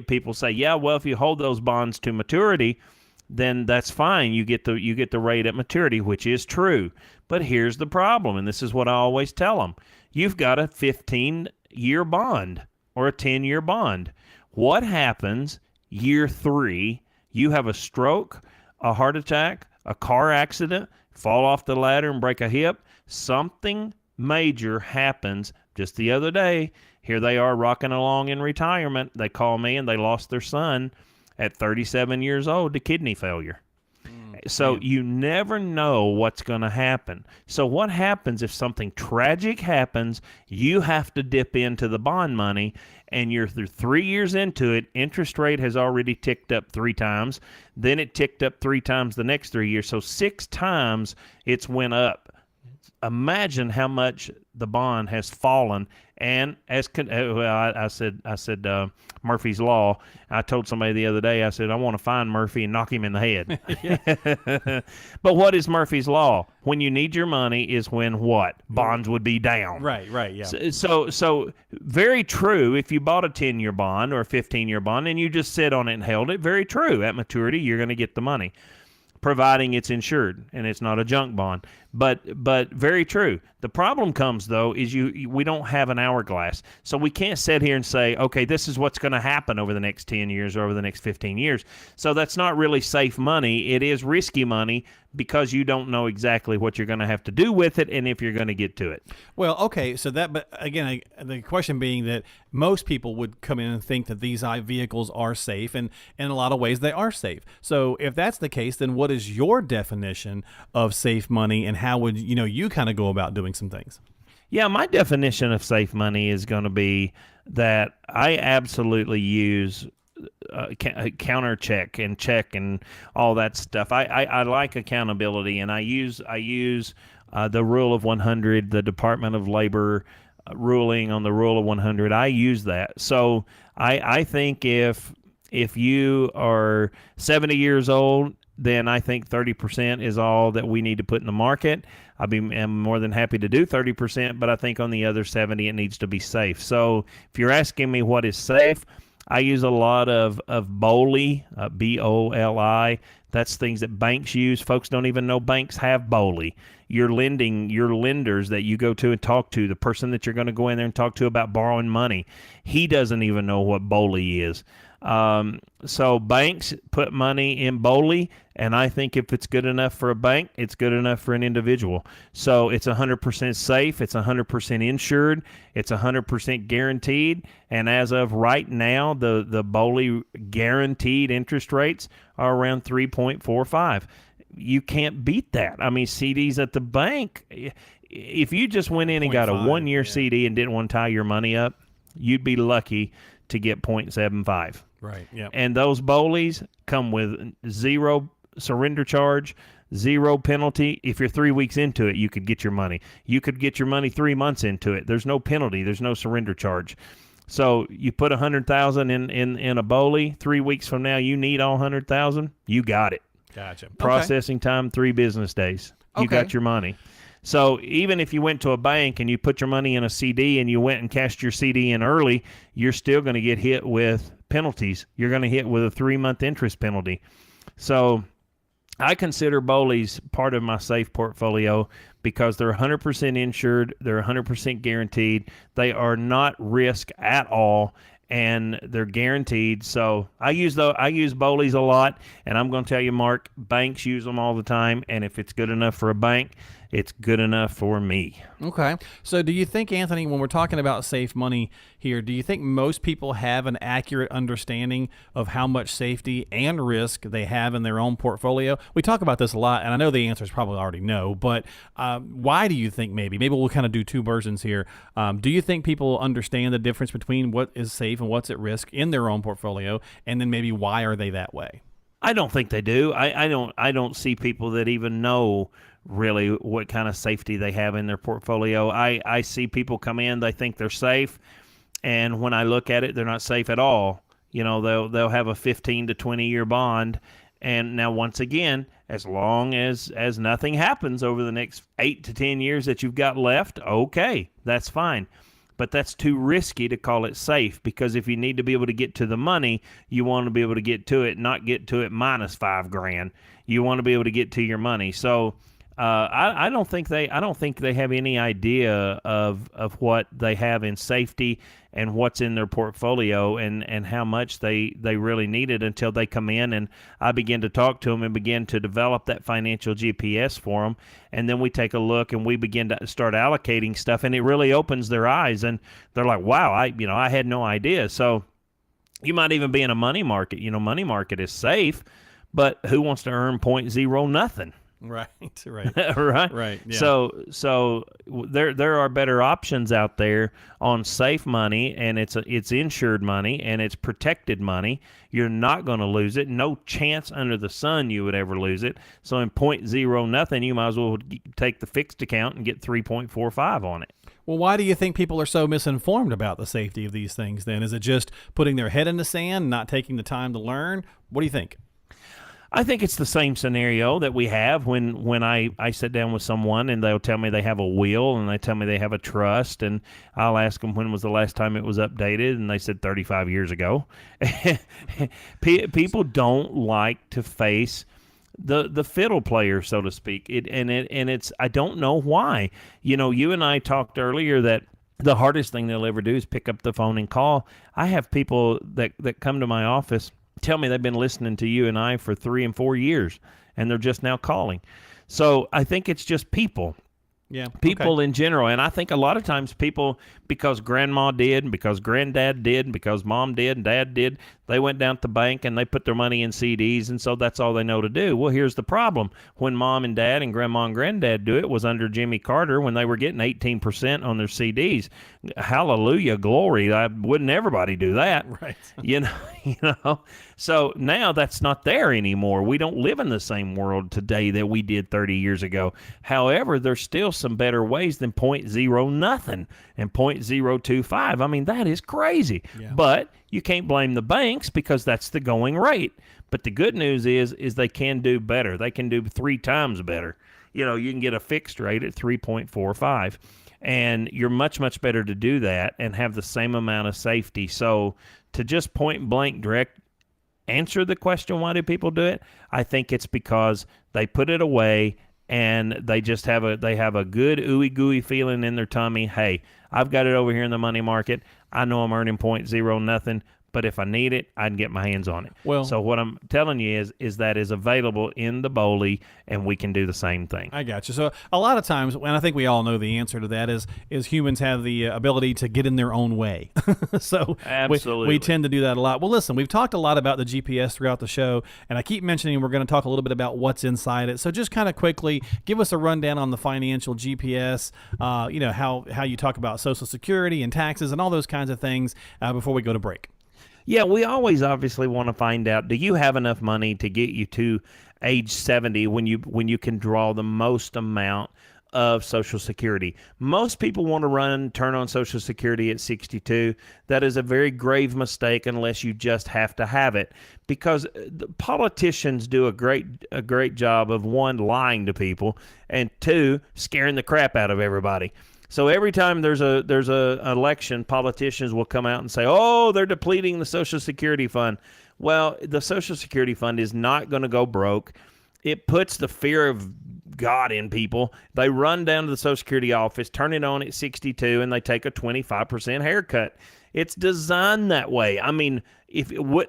people say, yeah, well, if you hold those bonds to maturity, then that's fine. You get the rate at maturity, which is true. But here's the problem, and this is what I always tell them. You've got a 15-year bond or a 10-year bond. What happens year 3? You have a stroke, a heart attack, a car accident, fall off the ladder and break a hip. Something major happens. Just the other day, here they are rocking along in retirement. They call me and they lost their son at 37 years old to kidney failure. So you never know what's going to happen. So what happens if something tragic happens? You have to dip into the bond money, and you're through 3 years into it. Interest rate has already ticked up 3 times. Then it ticked up 3 times the next 3 years. So 6 times it's went up. Imagine how much the bond has fallen. And I said Murphy's Law. I told somebody the other day, I said, I want to find Murphy and knock him in the head. But what is Murphy's Law? When you need your money is when what? Bonds would be down. Right, yeah. So very true. If you bought a 10-year bond or a 15-year bond and you just sit on it and held it, very true. At maturity, you're going to get the money, providing it's insured and it's not a junk bond. But very true. The problem comes, though, is we don't have an hourglass. So we can't sit here and say, okay, this is what's going to happen over the next 10 years or over the next 15 years. So that's not really safe money. It is risky money because you don't know exactly what you're going to have to do with it and if you're going to get to it. Well, okay, so but again, the question being that most people would come in and think that these vehicles are safe, and in a lot of ways they are safe. So if that's the case, then what is your definition of safe money, and how would you kind of go about doing some things? Yeah, my definition of safe money is going to be that I absolutely use counter check and all that stuff. I like accountability, and I use the rule of 100, the Department of Labor ruling on the rule of 100. I use that. So I think if you are 70 years old, then I think 30% is all that we need to put in the market. I'm more than happy to do 30%, but I think on the other 70, it needs to be safe. So if you're asking me what is safe, I use a lot of BOLI, BOLI. That's things that banks use. Folks don't even know banks have BOLI. Your lenders that you go to and talk to, the person that you're going to go in there and talk to about borrowing money, he doesn't even know what BOLI is. So banks put money in BOLI, and I think if it's good enough for a bank, it's good enough for an individual. So it's 100% safe, it's 100% insured, it's 100% guaranteed, and as of right now, the BOLI guaranteed interest rates are around 3.45. You can't beat that. I mean, CDs at the bank, if you just went in and got a 1-year CD and didn't want to tie your money up, you'd be lucky to get 0.75. Right. Yeah. And those BOLIs come with 0 surrender charge, 0 penalty. If you're 3 weeks into it, you could get your money. You could get your money 3 months into it. There's no penalty. There's no surrender charge. So you put $100,000 in a BOLI. 3 weeks from now, you need all $100,000. You got it. Gotcha. Processing time 3 business days. You got your money. So even if you went to a bank and you put your money in a CD and you went and cashed your CD in early, you're still going to get hit with penalties. You're going to hit with a 3-month interest penalty. So I consider BOLIs part of my safe portfolio because they're 100% insured, they're 100% guaranteed, they are not risk at all, and they're guaranteed. So I use BOLIs a lot, and I'm going to tell you, Mark, banks use them all the time, and if it's good enough for a bank, it's good enough for me. Okay. So do you think, Anthony, when we're talking about safe money here, do you think most people have an accurate understanding of how much safety and risk they have in their own portfolio? We talk about this a lot, and I know the answer is probably already no, but why do you think maybe we'll kind of do 2 versions here. Do you think people understand the difference between what is safe and what's at risk in their own portfolio, and then maybe why are they that way? I don't think they do. I don't see people that even know really what kind of safety they have in their portfolio. I see people come in, they think they're safe, and when I look at it, they're not safe at all. You know, they'll have a 15 to 20-year bond, and now once again, as long as nothing happens over the next 8 to 10 years that you've got left, okay, that's fine. But that's too risky to call it safe, because if you need to be able to get to the money, you want to be able to get to it, not get to it minus $5,000. You want to be able to get to your money. So I don't think they have any idea of what they have in safety and what's in their portfolio and how much they really need it until they come in and I begin to talk to them and begin to develop that financial GPS for them. And then we take a look and we begin to start allocating stuff, and it really opens their eyes and they're like, wow, I had no idea. So you might even be in a money market. You know, money market is safe, but who wants to earn 0.0 nothing? Right. Right. Right. Yeah. So there are better options out there on safe money, and it's insured money, and it's protected money. You're not going to lose it. No chance under the sun you would ever lose it. So in 0.0 nothing, you might as well take the fixed account and get 3.45 on it. Well, why do you think people are so misinformed about the safety of these things then? Is it just putting their head in the sand, not taking the time to learn? What do you think? I think it's the same scenario that we have when I sit down with someone and they'll tell me they have a will and they tell me they have a trust, and I'll ask them when was the last time it was updated, and they said 35 years ago. People don't like to face the fiddle player, so to speak. It's I don't know why. You know, you and I talked earlier that the hardest thing they'll ever do is pick up the phone and call. I have people that come to my office tell me they've been listening to you and I for 3 and 4 years, and they're just now calling. So I think it's just people. Yeah. People in general. And I think a lot of times people, because grandma did, and because granddad did, and because mom did, and dad did, they went down to the bank and they put their money in CDs, and so that's all they know to do. Well, here's the problem. When mom and dad and grandma and granddad do it was under Jimmy Carter when they were getting 18% on their CDs. Hallelujah, glory. Wouldn't everybody do that? Right. You know. So now that's not there anymore. We don't live in the same world today that we did 30 years ago. However, there's still some better ways than 0.0 nothing and 0.025. I mean, that is crazy. Yeah. But you can't blame the banks because that's the going rate. But the good news is they can do better. They can do 3 times better. You know, you can get a fixed rate at 3.45. And you're much, much better to do that and have the same amount of safety. So to just point blank direct answer the question, why do people do it? I think it's because they put it away and they just have a good ooey gooey feeling in their tummy. Hey, I've got it over here in the money market. I know I'm earning 0.0 nothing, but if I need it, I can get my hands on it. Well, so what I'm telling you is that is available in the BOLI, and we can do the same thing. I got you. So a lot of times, and I think we all know the answer to that, is humans have the ability to get in their own way. So absolutely, we tend to do that a lot. Well, listen, we've talked a lot about the GPS throughout the show, and I keep mentioning we're going to talk a little bit about what's inside it. So just kind of quickly, give us a rundown on the financial GPS, you know, how you talk about Social Security and taxes and all those kinds of things before we go to break. Yeah, we always obviously want to find out, do you have enough money to get you to age 70 when you can draw the most amount of Social Security? Most people want to turn on Social Security at 62. That is a very grave mistake unless you just have to have it, because the politicians do a great job of, 1, lying to people, and 2, scaring the crap out of everybody. So every time there's a election, politicians will come out and say, "Oh, they're depleting the Social Security fund." Well, the Social Security fund is not going to go broke. It puts the fear of God in people. They run down to the Social Security office, turn it on at 62, and they take a 25% haircut. It's designed that way. I mean,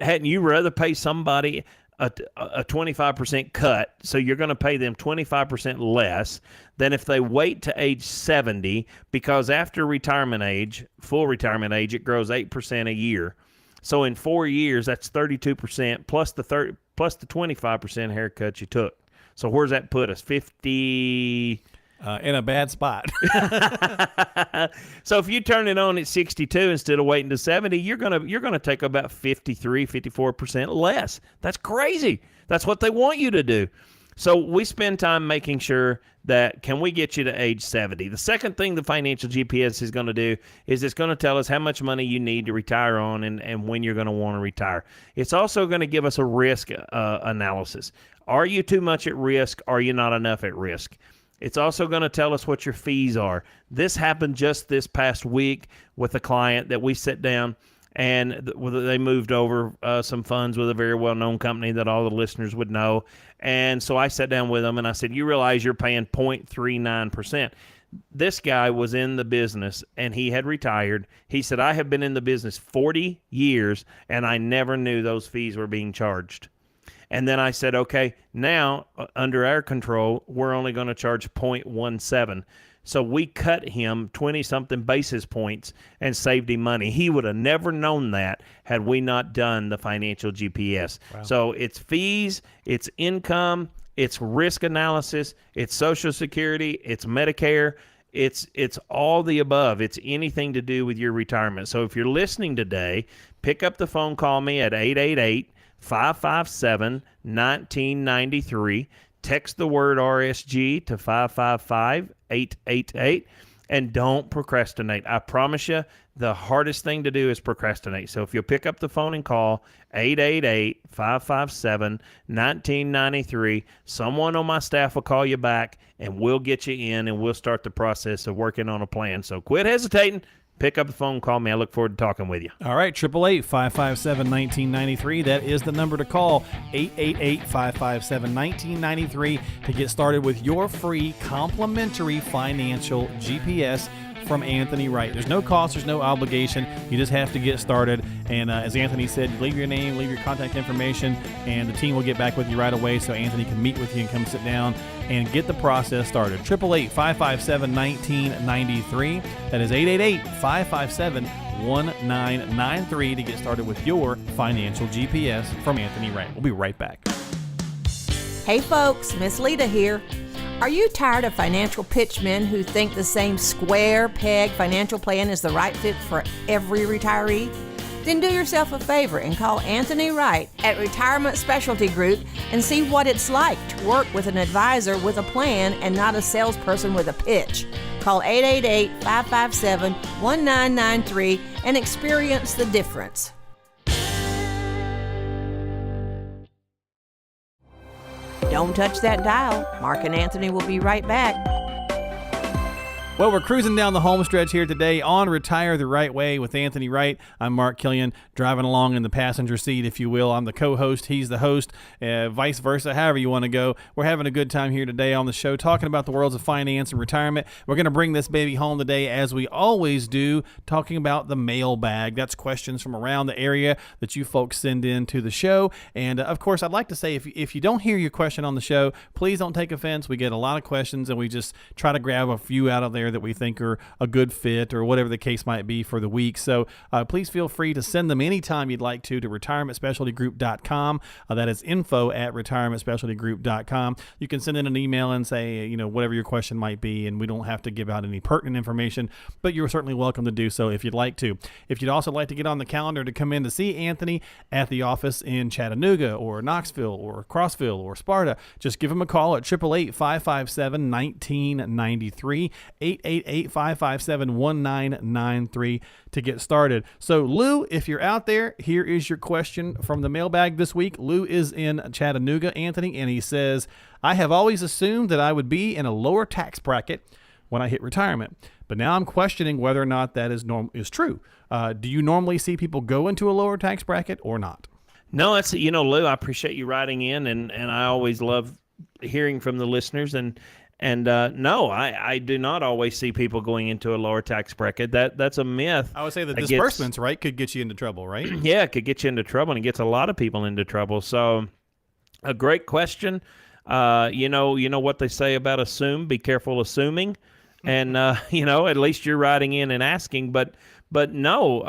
hadn't you rather pay somebody a 25% cut, so you're going to pay them 25% less than if they wait to age 70, because after retirement age, full retirement age, it grows 8% a year. So in 4 years, that's 32% plus the 25% haircut you took. So where's that put us? 50. In a bad spot. So if you turn it on at 62 instead of waiting to 70, you're gonna take about 53, 54% less. That's crazy. That's what they want you to do. So we spend time making sure that can we get you to age 70. The second thing the financial GPS is going to do is it's going to tell us how much money you need to retire on and when you're going to want to retire. It's also going to give us a risk analysis. Are you too much at risk? Are you not enough at risk? It's also going to tell us what your fees are. This happened just this past week with a client that we sat down and they moved over some funds with a very well-known company that all the listeners would know. And so I sat down with them and I said, you realize you're paying 0.39%. This guy was in the business and he had retired. He said, I have been in the business 40 years and I never knew those fees were being charged. And then I said, okay, now under our control, we're only going to charge 0.17. So we cut him 20-something basis points and saved him money. He would have never known that had we not done the financial GPS. Wow. So it's fees, it's income, it's risk analysis, it's Social Security, it's Medicare, it's all the above. It's anything to do with your retirement. So if you're listening today, pick up the phone, call me at 888-557-1993. Text the word RSG to 555-888, and don't procrastinate. I promise you, the hardest thing to do is procrastinate. So if you'll pick up the phone and call 888-557-1993, someone on my staff will call you back, and we'll get you in, and we'll start the process of working on a plan. So quit hesitating. Pick up the phone, call me. I look forward to talking with you. All right, 888-557-1993. That is the number to call, 888-557-1993, to get started with your free complimentary financial GPS from Anthony Wright. There's no cost, there's no obligation. You just have to get started. And as Anthony said, leave your name, leave your contact information, and the team will get back with you right away so Anthony can meet with you and come sit down and get the process started. 888-557-1993. That is 888-557-1993 to get started with your financial GPS from Anthony Wright. We'll be right back. Hey folks, Miss Lita here. Are you tired of financial pitchmen who think the same square peg financial plan is the right fit for every retiree? Then do yourself a favor and call Anthony Wright at Retirement Specialty Group and see what it's like to work with an advisor with a plan and not a salesperson with a pitch. Call 888-557-1993 and experience the difference. Don't touch that dial. Mark and Anthony will be right back. Well, we're cruising down the home stretch here today on Retire the Right Way with Anthony Wright. I'm Mark Killian, driving along in the passenger seat, if you will. I'm the co-host. He's the host, vice versa, however you want to go. We're having a good time here today on the show, talking about the worlds of finance and retirement. We're going to bring this baby home today, as we always do, talking about the mailbag. That's questions from around the area that you folks send in to the show. And, of course, I'd like to say, if you don't hear your question on the show, please don't take offense. We get a lot of questions, and we just try to grab a few out of there that we think are a good fit or whatever the case might be for the week. So please feel free to send them anytime you'd like to retirementspecialtygroup.com. That is info@retirementspecialtygroup.com. You can send in an email and say, whatever your question might be, and we don't have to give out any pertinent information, but you're certainly welcome to do so if you'd like to. If you'd also like to get on the calendar to come in to see Anthony at the office in Chattanooga or Knoxville or Crossville or Sparta, just give him a call at 888-557-1993, 888-557-1993 to get started. So, Lou, if you're out there, here is your question from the mailbag this week. Lou is in Chattanooga, Anthony, and he says, I have always assumed that I would be in a lower tax bracket when I hit retirement, but now I'm questioning whether or not that is true. Do you normally see people go into a lower tax bracket or not? No, it's, Lou, I appreciate you writing in, and I always love hearing from the listeners, and no, I do not always see people going into a lower tax bracket. That's a myth. I would say the disbursements, right, could get you into trouble, right? Yeah, it could get you into trouble, and it gets a lot of people into trouble. So, a great question. You know what they say about assume. Be careful assuming, and at least you're writing in and asking. But no,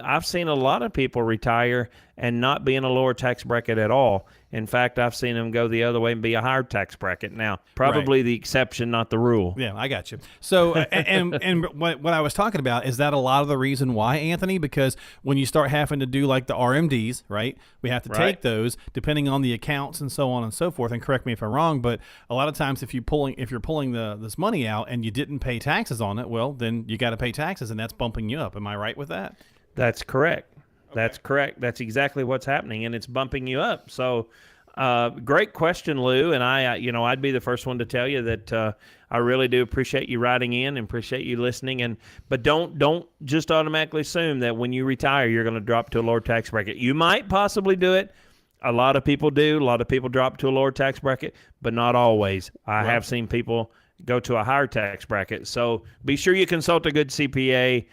I've seen a lot of people retire and not be in a lower tax bracket at all. In fact, I've seen them go the other way and be a higher tax bracket. Now, probably the exception, not the rule. Yeah, I got you. So, and what I was talking about is that a lot of the reason why, Anthony, because when you start having to do like the RMDs, right? We have to take those depending on the accounts and so on and so forth. And correct me if I'm wrong, but a lot of times if you're pulling this money out and you didn't pay taxes on it, well, then you got to pay taxes, and that's bumping you up. Am I right with that? That's correct. That's correct. That's exactly what's happening, and it's bumping you up. So, great question, Lou. And I'd be the first one to tell you that I really do appreciate you writing in and appreciate you listening. But don't just automatically assume that when you retire you're going to drop to a lower tax bracket. You might possibly do it. A lot of people do. A lot of people drop to a lower tax bracket, but not always. I have seen people go to a higher tax bracket. So be sure you consult a good CPA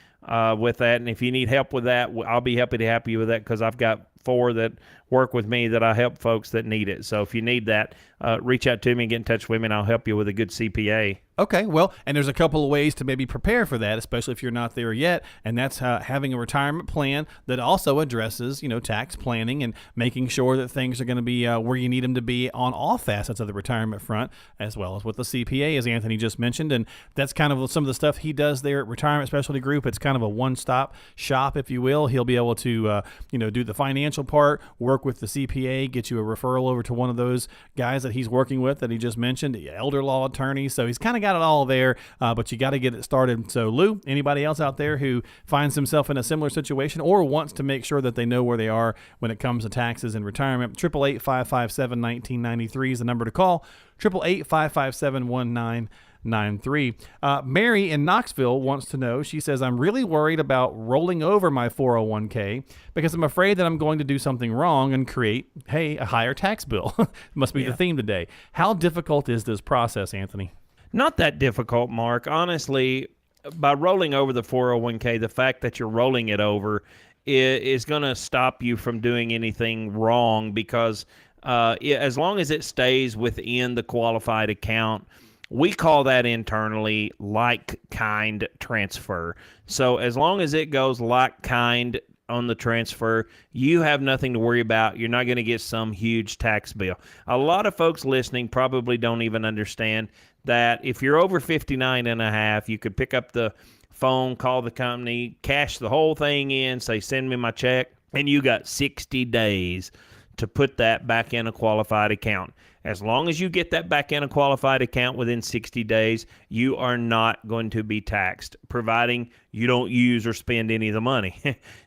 with that. And if you need help with that, I'll be happy to help you with that, because I've got 4 that work with me that I help folks that need it. So if you need that, reach out to me and get in touch with me, and I'll help you with a good CPA. Okay, well, and there's a couple of ways to maybe prepare for that, especially if you're not there yet, and that's having a retirement plan that also addresses, tax planning and making sure that things are going to be where you need them to be on all facets of the retirement front, as well as with the CPA, as Anthony just mentioned, and that's kind of some of the stuff he does there at Retirement Specialty Group. It's kind of a one-stop shop, if you will. He'll be able to, do the financial part, work with the CPA, get you a referral over to one of those guys that he's working with that he just mentioned, the elder law attorney. So he's kind of got it all there, but you got to get it started. So Lou, anybody else out there who finds himself in a similar situation or wants to make sure that they know where they are when it comes to taxes and retirement, 888-557-1993 is the number to call. 888-557-1993. Mary in Knoxville wants to know, she says, I'm really worried about rolling over my 401k because I'm afraid that I'm going to do something wrong and create, a higher tax bill. Must be the theme today. How difficult is this process, Anthony? Not that difficult, Mark. Honestly, by rolling over the 401k, the fact that you're rolling it over is going to stop you from doing anything wrong, because as long as it stays within the qualified account, we call that internally like-kind transfer. So as long as it goes like-kind on the transfer, you have nothing to worry about. You're not going to get some huge tax bill. A lot of folks listening probably don't even understand that if you're over 59 and a half, you could pick up the phone, call the company, cash the whole thing in, say, send me my check, and you got 60 days to put that back in a qualified account. As long as you get that back in a qualified account within 60 days, you are not going to be taxed, providing you don't use or spend any of the money.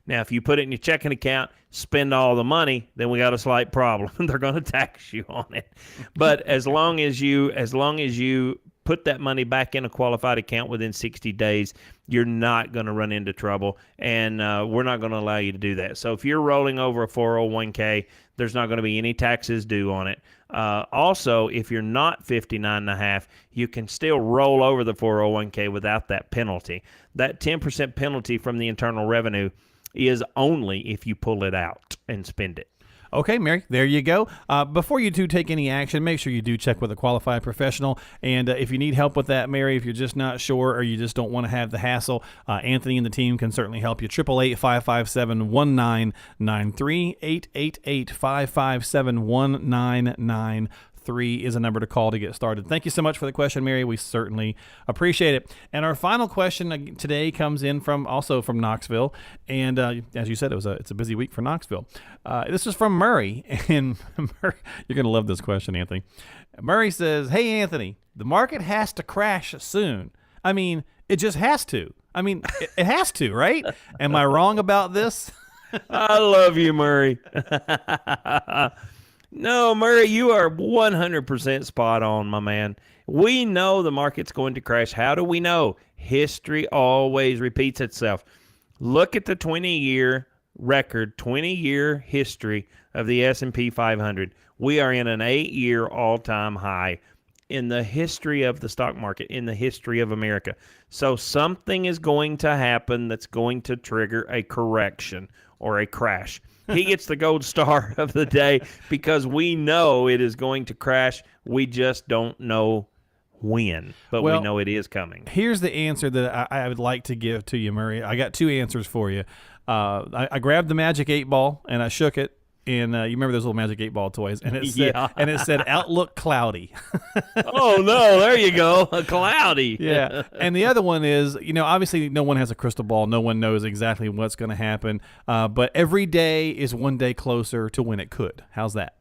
Now, if you put it in your checking account, spend all the money, then we got a slight problem. They're going to tax you on it. But as long as you put that money back in a qualified account within 60 days, you're not going to run into trouble, and we're not going to allow you to do that. So if you're rolling over a 401k, there's not going to be any taxes due on it. Also, if you're not 59 and a half, you can still roll over the 401k without that penalty. That 10% penalty from the Internal Revenue is only if you pull it out and spend it. Okay, Mary, there you go. Before you do take any action, make sure you do check with a qualified professional. And if you need help with that, Mary, if you're just not sure or you just don't want to have the hassle, Anthony and the team can certainly help you. 888-557-1993, 888-557-1993 is a number to call to get started. Thank you so much for the question, Mary. We certainly appreciate it. And our final question today comes in from Knoxville. And as you said, it's a busy week for Knoxville. This is from Murray. And Murray, you're going to love this question, Anthony. Murray says, hey, Anthony, the market has to crash soon. I mean, it just has to. I mean, it has to, right? Am I wrong about this? I love you, Murray. No, Murray, you are 100% spot on, my man. We know the market's going to crash. How do we know? History always repeats itself. Look at the 20-year record, 20-year history of the S&P 500. We are in an 8-year all-time high in the history of the stock market, in the history of America. So something is going to happen that's going to trigger a correction or a crash. He gets the gold star of the day because we know it is going to crash. We just don't know when, but we know it is coming. Here's the answer that I would like to give to you, Murray. I got two answers for you. I grabbed the Magic 8-Ball and I shook it. And you remember those little Magic 8-Ball toys, and it said, and it said outlook cloudy. Oh no, there you go, cloudy. Yeah, and the other one is, obviously no one has a crystal ball. No one knows exactly what's going to happen. But every day is one day closer to when it could. How's that?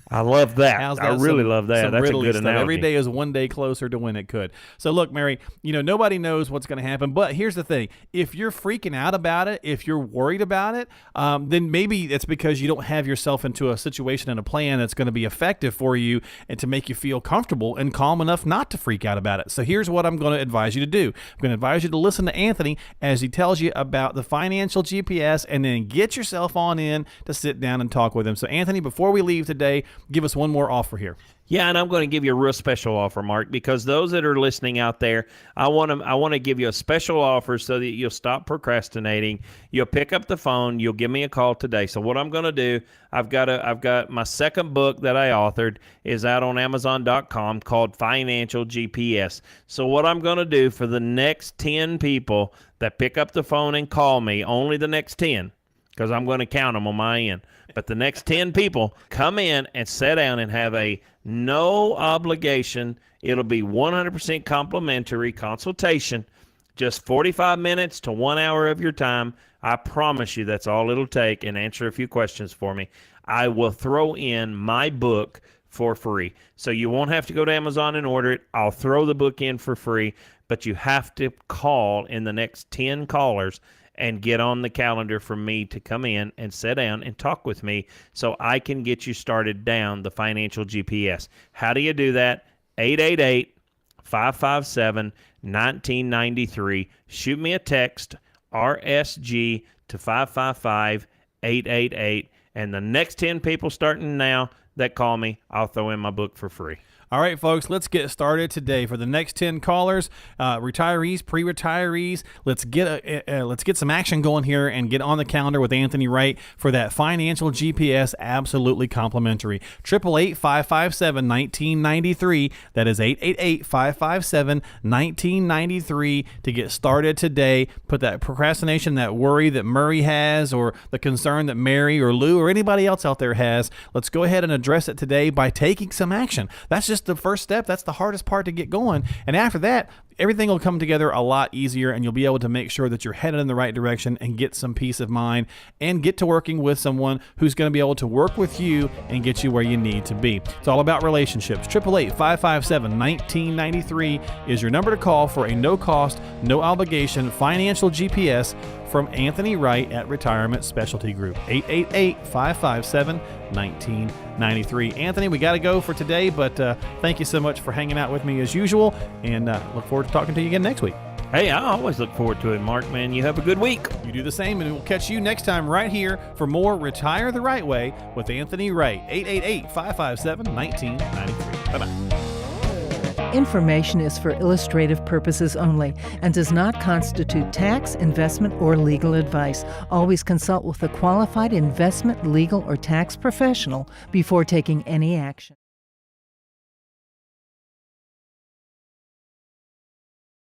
I love that. I really love that. That's a good stuff. analogy. Every day is one day closer to when it could. So look, Mary, nobody knows what's going to happen. But here's the thing. If you're freaking out about it, if you're worried about it, then maybe it's because you don't have yourself into a situation and a plan that's going to be effective for you and to make you feel comfortable and calm enough not to freak out about it. So here's what I'm going to advise you to do. I'm going to advise you to listen to Anthony as he tells you about the financial GPS, and then get yourself on in to sit down and talk with him. So Anthony, before we leave today, give us one more offer here. Yeah, and I'm going to give you a real special offer, Mark, because those that are listening out there, I want to give you a special offer so that you'll stop procrastinating. You'll pick up the phone. You'll give me a call today. So what I'm going to do, I've got my second book that I authored is out on Amazon.com called Financial GPS. So what I'm going to do for the next 10 people that pick up the phone and call me, only the next 10, because I'm going to count them on my end. But the next 10 people come in and sit down and have a no obligation. It'll be 100% complimentary consultation, just 45 minutes to 1 hour of your time. I promise you that's all it'll take, and answer a few questions for me. I will throw in my book for free. So you won't have to go to Amazon and order it. I'll throw the book in for free, but you have to call in the next 10 callers and get on the calendar for me to come in and sit down and talk with me so I can get you started down the financial GPS. How do you do that? 888-557-1993. Shoot me a text, RSG, to 555-888. And the next 10 people starting now that call me, I'll throw in my book for free. All right, folks, let's get started today. For the next 10 callers, retirees, pre-retirees, let's get some action going here and get on the calendar with Anthony Wright for that financial GPS, absolutely complimentary. 888-557-1993. That is 888-557-1993 to get started today. Put that procrastination, that worry that Murray has, or the concern that Mary or Lou or anybody else out there has. Let's go ahead and address it today by taking some action. That's just the first step. That's the hardest part to get going. And after that, everything will come together a lot easier, and you'll be able to make sure that you're headed in the right direction and get some peace of mind and get to working with someone who's going to be able to work with you and get you where you need to be. It's all about relationships. 888-557-1993 is your number to call for a no-cost, no-obligation financial GPS from Anthony Wright at Retirement Specialty Group. 888-557-1993. Anthony, we got to go for today, but thank you so much for hanging out with me as usual, and look forward to talking to you again next week. Hey, I always look forward to it, Mark, man. You have a good week. You do the same, and we'll catch you next time right here for more Retire the Right Way with Anthony Wright. 888-557-1993. Bye-bye. Information is for illustrative purposes only and does not constitute tax, investment, or legal advice. Always consult with a qualified investment, legal, or tax professional before taking any action.